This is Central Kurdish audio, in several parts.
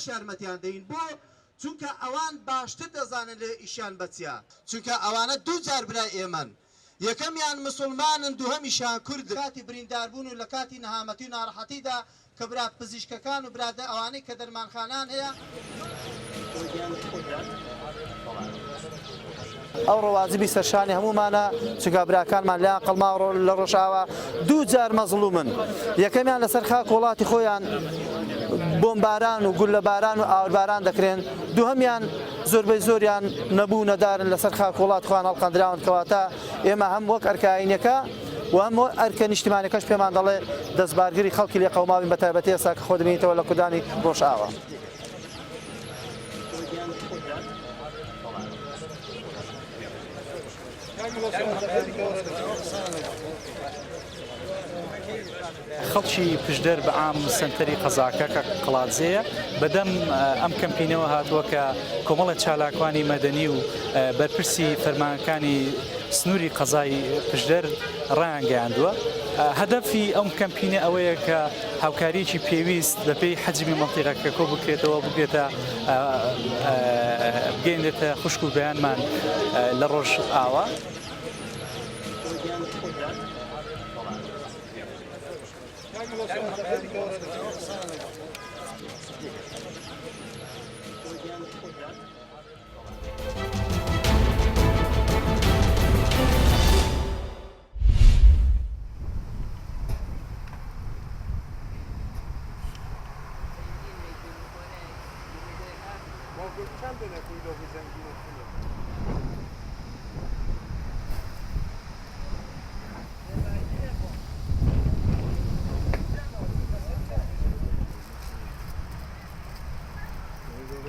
باش یارمەتیان دەین بۆ چونکە ئەوان باشتر دەزانن لێ ئیشیان بەچیا چونکە ئەوانە دوو جار برای ئێمەن یەکەمیان مسلمانن دووهەمیشیان کورد کاتی برینداربوون و لە کاتی نەهامەتی و ناڕەحەتیدا کە برا پزیشکەکان و برادە ئەوانەی کە دەرمانخانان هەیە ئەو ڕەوازبی سەرشانی هەمومانە چونکە براکانمان لە قەڵماوڕۆ لە ڕۆژاوە دوو جار مەزڵومن یەکەمیان لەسەر خاک وڵاتی خۆیان بۆمباران و گول لە باران و ئاورباران دەکرێن دووهەمیان زۆربەی زۆریان نەبوو نەدارن لەسەر خاک وڵات خۆیان هەڵقەندراون کەواتە ئێمە هەم وەک ئەرکاینەکە و هەم ئەرکە نیشتیمانەکەش پێمان دەڵێ دەستبارگری خەڵکی لێ قەوماوین بە تایبەتی ئێستا کە خۆ دەبینیتەوە لە کوردانی ڕۆژئاوا خەڵکی پشدەر بە عام سنتەری قەزاکە کە قەڵاتزەیە بەدەم ئەم کەمپینەوە هاتووە کە کۆمەڵە چالاکوانی مەدەنی و بەرپرسی فەرمانەکانی سنووری قەزای پشدەر ڕایان گەیاندووە. هەدەفی ئەم کەمپینە ئەوەیە کە هاوکاریکی پێویست بەپێی حەجمی مەنتیقەکە کۆ بکرێتەوە بگرێتە بگەێنێتە خوشک و بەیانمان لە ڕۆژ ئاوا.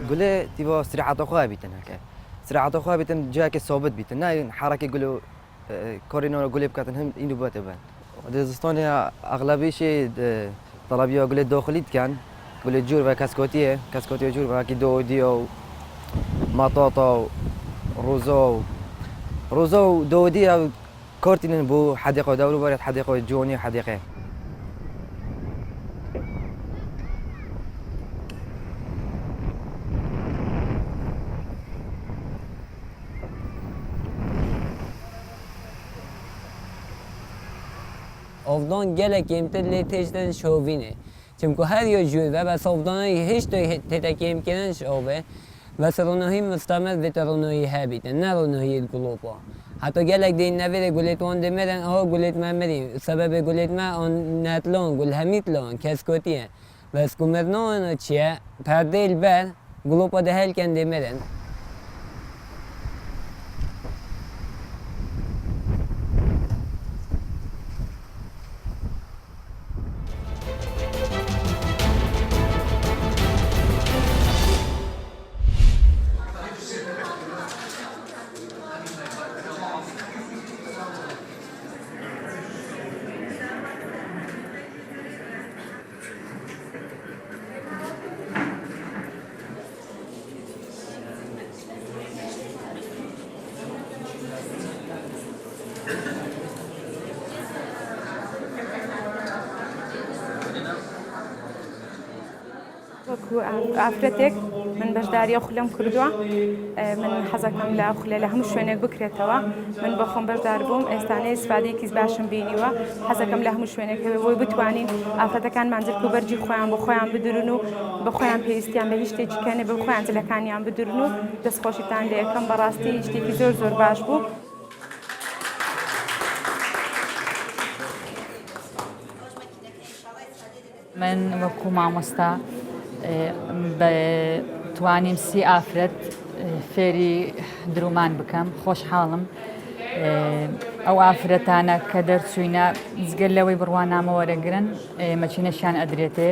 قولي تبغى سرعة أخوها بيتن هكا سرعة أخوها بيتن جاك ثابت بيتن ناي حركة قولوا كورينو قولي بكاتن هم إنه باتبان دزستان هي أغلبية شيء طلبية قولي داخليت كان قولي جور وكاسكوتية كاسكوتية جور وكي دوديو مطاطا روزو دودية كورتين بو حديقة دورو بارد حديقة جوني حديقة Ovdan gelek yemterli teşten şovine. Çünkü her yolcu ve ovdanı hiç de tetek yemkenen şove ve sorunları müstemel ve sorunları habite. Ne sorunları grubu. Hatta gelek de nevere guleton demeden o guletmemeli. Sebebi guletme on netlon gulhamitlon keskotiye. Ve skumernon çiğ perdel ber grubu da helken demeden. ئافرەتێک من بەشداریە خولەم کردووە من حەزەکەم لە خولە لە هەموو شوێنێک بکرێتەوە من بە خۆم بەشدار بووم ئێستانەی سوادێکیز باشم بینیوە حەزەکەم لە هەموو شوێنێک هەوێ بتوانین ئافرەتەکانمان جلک و بەرجی خۆیان بۆ خۆیان بدرن و بە خۆیان پێویستیان بە هیچ شتێکی کەنێ بە خۆیان جلەکانیان بدرن و دەستخۆشیتان لێ یەکەم بەڕاستی شتێکی زۆر زۆر باش بوو. من وەکو مامۆستا توانیم سی ئافرەت فێری درومان بکەم خۆشحاڵم ئەو ئافرەتانە کە دەرچووینە جگەر لەوەی بڕوانامە وەرەگرن مەچینەشیان ئەدرێتێ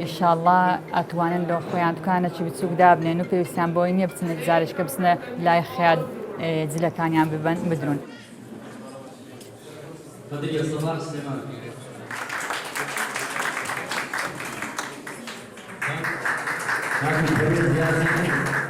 ئینشاءڵڵا ئەتوانن لە خۆیان دوکانێکی بچووک دابنێن و پێویستیان بۆی نییە بچنە گزارشکە بچنە لای خەیاط جلەکانیان بدرون. Thank you.